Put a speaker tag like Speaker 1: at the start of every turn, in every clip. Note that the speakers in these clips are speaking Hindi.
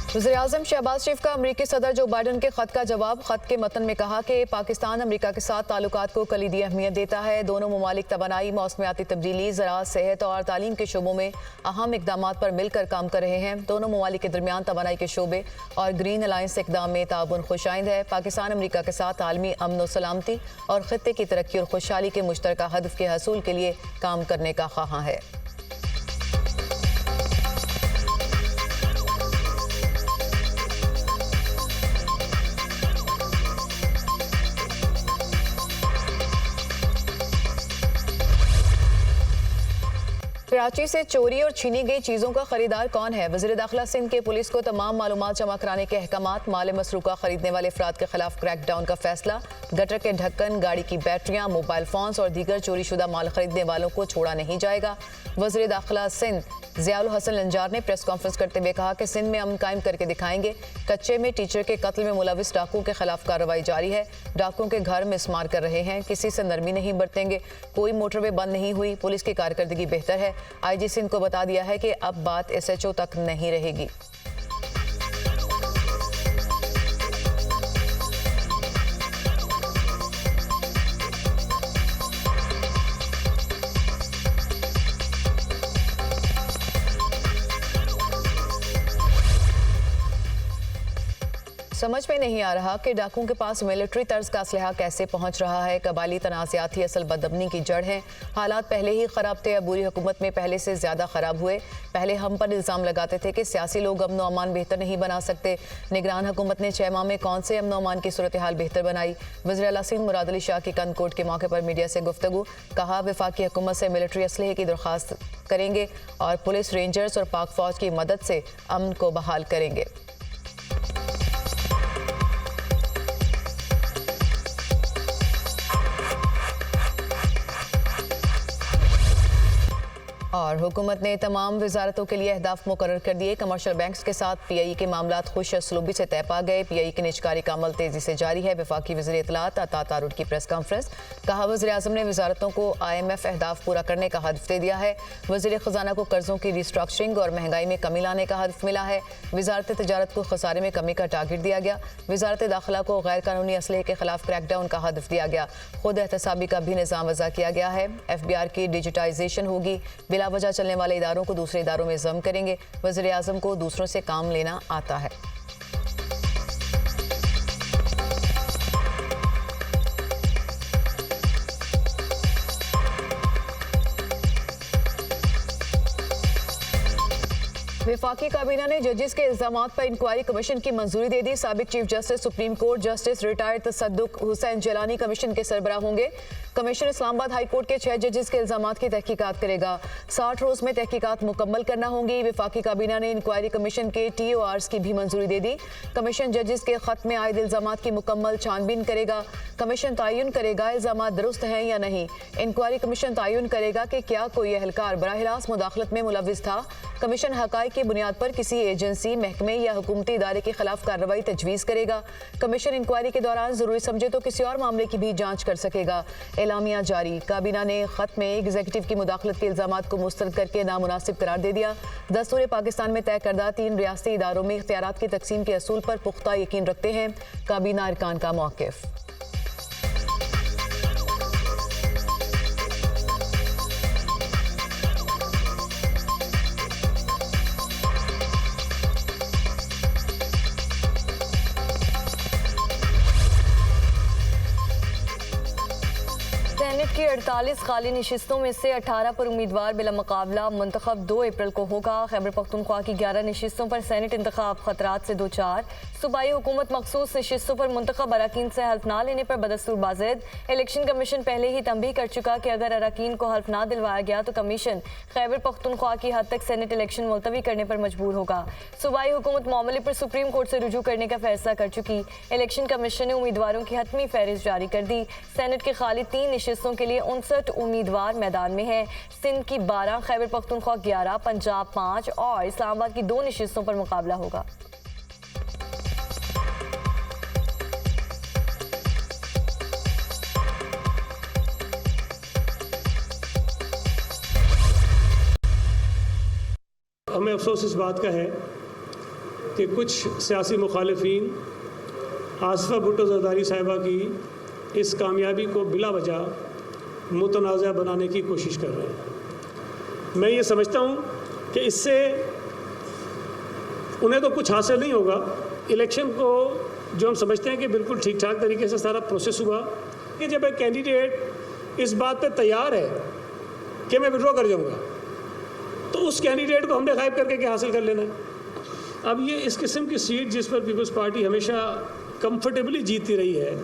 Speaker 1: वज़ीर-ए-आज़म शहबाज शरीफ का अमरीकी सदर जो बाइडन के ख़त का जवाब। ख़त के मतन में कहा कि पाकिस्तान अमरीका के साथ ताल्लुकात को कलीदी अहमियत देता है। दोनों ममालिक तवानाई, मौसमियाती तब्दीली, ज़राअत, सेहत और तालीम के शोबों में अहम इक़दाम पर मिलकर काम कर रहे हैं। दोनों ममालिक के दरमियान तवानाई के शोबे और ग्रीन अलायंस इक़दाम में ताउन खुशाइंद है। पाकिस्तान अमरीका के साथ आलमी अमन व सलामती और ख़ित्ते की तरक्की और खुशहाली के मुश्तरका हदफ के हसूल के लिए काम करने का ख्वाहां है। कराची से चोरी और छीनी गई चीज़ों का खरीदार कौन है? वज़ीर दाखिला सिंध के पुलिस को तमाम मालूमात जमा कराने के अहकामात। माल मसरूका खरीदने वाले अफराद के खिलाफ क्रैकडाउन का फैसला। गटर के ढक्कन, गाड़ी की बैटरियां, मोबाइल फोन्स और दीगर चोरी शुदा माल खरीदने वालों को छोड़ा नहीं जाएगा। वज़ीर दाखिला सिंध ज़ियाउल हसन लंजार ने प्रेस कॉन्फ्रेंस करते हुए कहा कि सिंध में अमन कायम करके दिखाएंगे। कच्चे में टीचर के कत्ल में मुलविस डाकुओं के खिलाफ कार्रवाई जारी है। डाकुओं के घर मिसमार कर रहे हैं, किसी से नरमी नहीं बरतेंगे। कोई मोटरवे बंद नहीं हुई। पुलिस की कारकर्दगी बेहतर है। IG सिंध को बता दिया है कि अब बात SHO तक नहीं रहेगी। समझ में नहीं आ रहा कि डाकुओं के पास मिलिट्री तर्ज का असलहा कैसे पहुंच रहा है। कबायली तनाज़ात ही असल बदअमनी की जड़ हैं। हालात पहले ही खराब थे, अबूरी हुकूमत में पहले से ज़्यादा ख़राब हुए। पहले हम पर इल्ज़ाम लगाते थे कि सियासी लोग अमन व अमान बेहतर नहीं बना सकते। निगरान हुकूमत ने 6 माह में कौन से अमन व अमान की सूरत हाल बेहतर बनाई। वज़ीर आला सिंध मुराद अली शाह की कनकोट के मौके पर मीडिया से गुफ्तगू। कहा वफाकी हुकूमत से मिलिट्री असलहे की दरख्वास्त करेंगे और पुलिस, रेंजर्स और पाक फ़ौज की मदद से अमन को बहाल करेंगे। और हुकूमत ने तमाम वजारतों के लिए अहदाफ मुकर्रर कर दिए। कमर्शियल बैंक्स के साथ PIE के मामलात खुश असलूबी से तय पा गए। PIE की निजकारी का अमल तेजी से जारी है। वफाकी वज़ीर इत्तलात अता तारुर की प्रेस कॉन्फ्रेंस। कहा वज़ीर आज़म ने वजारतों को IMF अहदाफ पूरा करने का हदफ दे दिया है। वज़ीर ख़जाना को कर्जों की रिस्ट्रक्चरिंग और महंगाई में कमी लाने का हदफ मिला है। वजारत तजारत को खसारे में कमी का टारगेट दिया गया। वजारत दाखिला को गैर कानूनी असलहे के खिलाफ क्रैकडाउन का हदफ दिया गया। खुद एहतसाबी का भी निज़ाम वज़ा किया गया है। FBR की डिजिटाइजेशन होगी। बिला वजह चलने वाले इदारों को दूसरे इदारों में ज़म करेंगे। वज़ीर आज़म को दूसरों से काम लेना आता है। वफाकी काबीना ने जजेस के इल्जामात पर इंक्वायरी कमीशन की मंजूरी दे दी। साबिक chief justice supreme court justice retired तसद्दुक हुसैन जिलानी कमीशन के सरबराह होंगे। कमीशन इस्लामाबाद हाई कोर्ट के 6 जजेस के इल्जामात की तहकीकात करेगा। 60 रोज में तहकीकात मुकम्मल करना होंगी। वफाकी काबीना ने इंक्वायरी कमीशन के TORs की भी मंजूरी दे दी। कमीशन जजेस के खत में आयद इल्जामात की मुकम्मल छानबीन करेगा। कमीशन तयन करेगा इल्जामात दुरुस्त हैं या नहीं। इंक्वायरी कमीशन तयन करेगा कि क्या कोई एहलकार बराह रास्त मुदाखलत में मुलविस था। कमीशन हकाइक की बुनियाद पर किसी एजेंसी, महकमे या हुकूमती इदारे के खिलाफ कार्रवाई तजवीज़ करेगा। कमीशन इंक्वायरी के दौरान ज़रूरी समझे तो किसी और मामले की भी जांच कर सकेगा। एलामिया जारी। काबीना ने खत में एग्जीक्यूटिव की मुदाखलत के इल्जामात को मुस्तरद करके नामुनासिब करार दे दिया। दस्तूर पाकिस्तान में तय करदा 3 रियासती इदारों में इख्तियारात की तकसीम के असूल पर पुख्ता यकीन रखते हैं। काबीना अरकान का मौक़िफ़।
Speaker 2: सेनेट की 48 खाली नशिस्तों में से 18 पर उम्मीदवार बिला मुकाबला मुंतखब 2 अप्रैल को होगा। खैबर पख्तूनख्वा की 11 नशिस्तों पर सेनेट इंतखाब खतरात से 2-4। सूबाई हुकूमत मखसूस नशिस्तों पर मुंतखब अरकान से हल्फ ना लेने पर बदस्तूर बाज़ेद। इलेक्शन कमीशन पहले ही तंबीह कर चुका कि अगर अरकान को हल्फ ना दिलवाया गया तो कमीशन खैबर पख्तूनख्वा की हद तक सेनेट इलेक्शन मुलतवी करने पर मजबूर होगा। सूबाई हुकूमत मामले पर सुप्रीम कोर्ट से रुजू करने का फैसला कर चुकी। इलेक्शन कमीशन ने उम्मीदवारों की हतमी फहरिस्त जारी कर दी। सेनेट के खाली 3 नशिस्तों के लिए 59 उम्मीदवार मैदान में हैं। सिंध की 12, खैबर पख्तूनख्वा 11, पंजाब 5 और इस्लामाबाद की 2 नशिस्तों पर मुकाबला होगा।
Speaker 3: हमें अफसोस इस बात का है कि कुछ सियासी मुखालिफिन आसिफा भुट्टो जरदारी साहिबा की इस कामयाबी को बिला वजह मुतनाज़ा बनाने की कोशिश कर रहे हैं। मैं ये समझता हूँ कि इससे उन्हें तो कुछ हासिल नहीं होगा। इलेक्शन को जो हम समझते हैं कि बिल्कुल ठीक ठाक तरीके से सारा प्रोसेस हुआ कि जब एक कैंडिडेट इस बात पे तैयार है कि मैं विड्रॉ कर जाऊँगा, तो उस कैंडिडेट को हमने गायब करके क्या हासिल कर लेना है। अब ये इस किस्म की सीट जिस पर पीपल्स पार्टी हमेशा कंफर्टेबली जीतती रही है,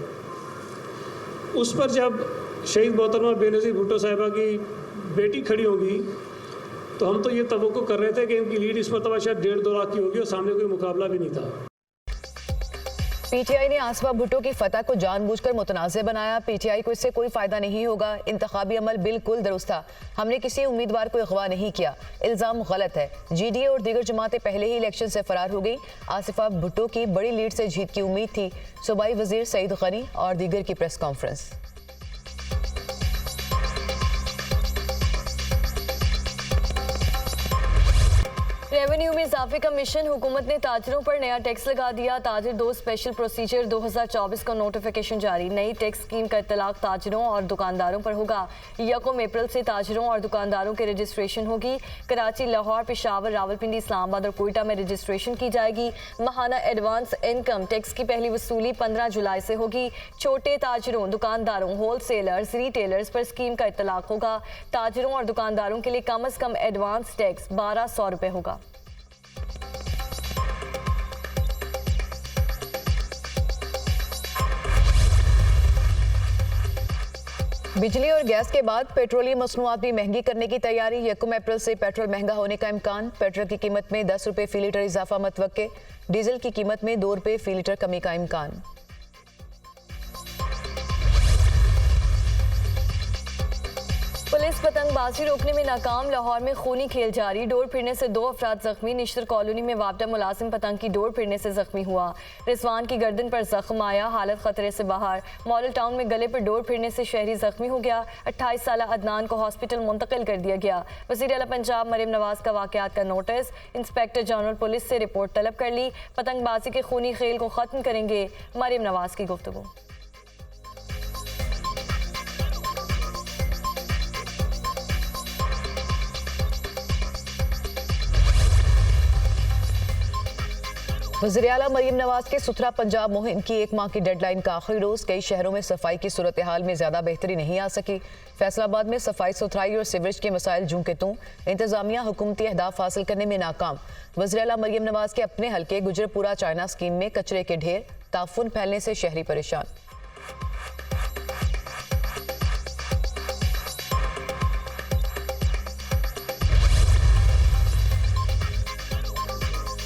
Speaker 3: उस पर जब शहीद मोहतरमा बेनज़ीर भुट्टो साहिबा की बेटी खड़ी होगी तो हम तो ये तवक्को कर रहे थे कि इनकी लीड इस मरतबा शायद 1.5-2 लाख की होगी और सामने कोई मुकाबला भी नहीं था।
Speaker 1: पीटीआई ने आसिफा भुट्टो की फतह को जानबूझकर मुतनाज़ बनाया। पीटीआई को इससे कोई फायदा नहीं होगा। इंतखाबी अमल बिल्कुल दुरुस्त था। हमने किसी उम्मीदवार को अगवा नहीं किया। इल्ज़ाम गलत है। जीडीए और दीगर जमातें पहले ही इलेक्शन से फरार हो गई। आसिफा भुट्टो की बड़ी लीड से जीत की उम्मीद थी। सूबाई वजीर सईद गनी और दीगर की प्रेस कॉन्फ्रेंस।
Speaker 2: रेवेन्यू में इजाफे का मिशन, हुकूमत ने ताजरों पर नया टैक्स लगा दिया। ताजिर 2 स्पेशल प्रोसीजर 2024 का नोटिफिकेशन जारी। नई टैक्स स्कीम का इतलाक ताजरों और दुकानदारों पर होगा। 1 अप्रैल से ताजरों और दुकानदारों की रजिस्ट्रेशन होगी। कराची, लाहौर, पेशावर, रावलपिंडी, इस्लामाबाद और कोयटा में रजिस्ट्रेशन की जाएगी। माहाना एडवांस इनकम टैक्स की पहली वसूली 15 जुलाई से होगी। छोटे ताजरों, दुकानदारों, होलसेलर्स, रिटेलर्स पर स्कीम का इतलाक होगा। ताजरों और दुकानदारों के लिए कम अज कम एडवांस टैक्स 1200 रुपये होगा।
Speaker 1: बिजली और गैस के बाद पेट्रोलियम मसनूआत भी महंगी करने की तैयारी। 1 अप्रैल से पेट्रोल महंगा होने का इम्कान। पेट्रोल की कीमत में 10 रुपये फी लीटर इजाफा मतवक्के। डीजल की कीमत में 2 रुपये फी लीटर कमी का इम्कान।
Speaker 2: पुलिस पतंगबाजी रोकने में नाकाम। लाहौर में खूनी खेल जारी। डोर फिरने से 2 अफराद जख्मी। निश्तर कॉलोनी में वापडा मुलाजिम पतंग की डोर फिरने से जख्मी हुआ। रिजवान की गर्दन पर जख्म आया, हालत खतरे से बाहर। मॉडल टाउन में गले पर डोर फिरने से शहरी जख्मी हो गया। 28 साल अदनान को हॉस्पिटल मुंतकिल कर दिया गया। वज़ीर आला पंजाब मरियम नवाज का वाकयात का नोटिस। इंस्पेक्टर जनरल पुलिस से रिपोर्ट तलब कर ली। पतंगबाजी के खूनी खेल को खत्म करेंगे, मरियम नवाज की गुफ्तगू।
Speaker 1: वज़ीर आला मरियम नवाज के सुथरा पंजाब मुहिम की 1 माह की डेडलाइन का आखिरी रोज। कई शहरों में सफाई की सूरत हाल में ज्यादा बेहतरी नहीं आ सकी। फैसलाबाद में सफाई सुथराई और सीवरेज के मसाइल जूं के तूं। इंतजामिया हुकूमती अहदाफ हासिल करने में नाकाम। वज़ीर आला मरियम नवाज के अपने हल्के गुजरपुरा चाइना स्कीम में कचरे के ढेर, ताफुन फैलने से शहरी परेशान।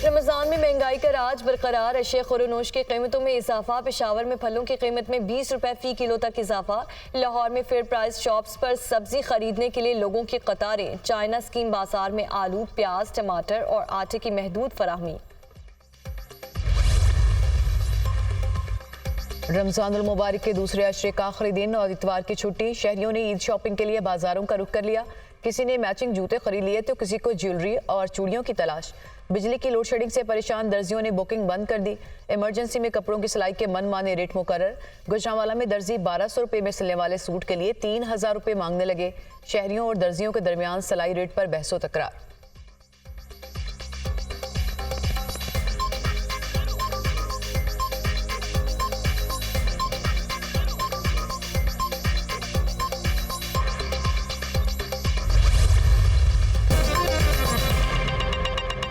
Speaker 2: रमजान में महंगाई का राज बरकरार। अशिया खुरनोश की कीमतों में इजाफा। पेशावर में फलों की कीमत में 20 रुपए फी किलो तक इजाफा। लाहौर में फेयर प्राइस शॉप्स पर सब्जी खरीदने के लिए लोगों की कतारें। चाइना स्कीम बाजार में आलू, प्याज, टमाटर और आटे की महदूद फराहमी।
Speaker 1: रमजानुल मुबारक के दूसरे अशरे का आखिरी दिन और इतवार की छुट्टी। शहरियों ने ईद शॉपिंग के लिए बाजारों का रुख कर लिया। किसी ने मैचिंग जूते खरीद लिए तो किसी को ज्वेलरी और चूड़ियों की तलाश। बिजली की लोड शेडिंग से परेशान दर्जियों ने बुकिंग बंद कर दी। इमरजेंसी में कपड़ों की सिलाई के मनमाने रेट मुकर्रर। गुजरांवाला में दर्जी 1200 रुपये में सिलने वाले सूट के लिए 3000 रुपये मांगने लगे। शहरियों और दर्जियों के दरमियान सिलाई रेट पर बहसो तकरार।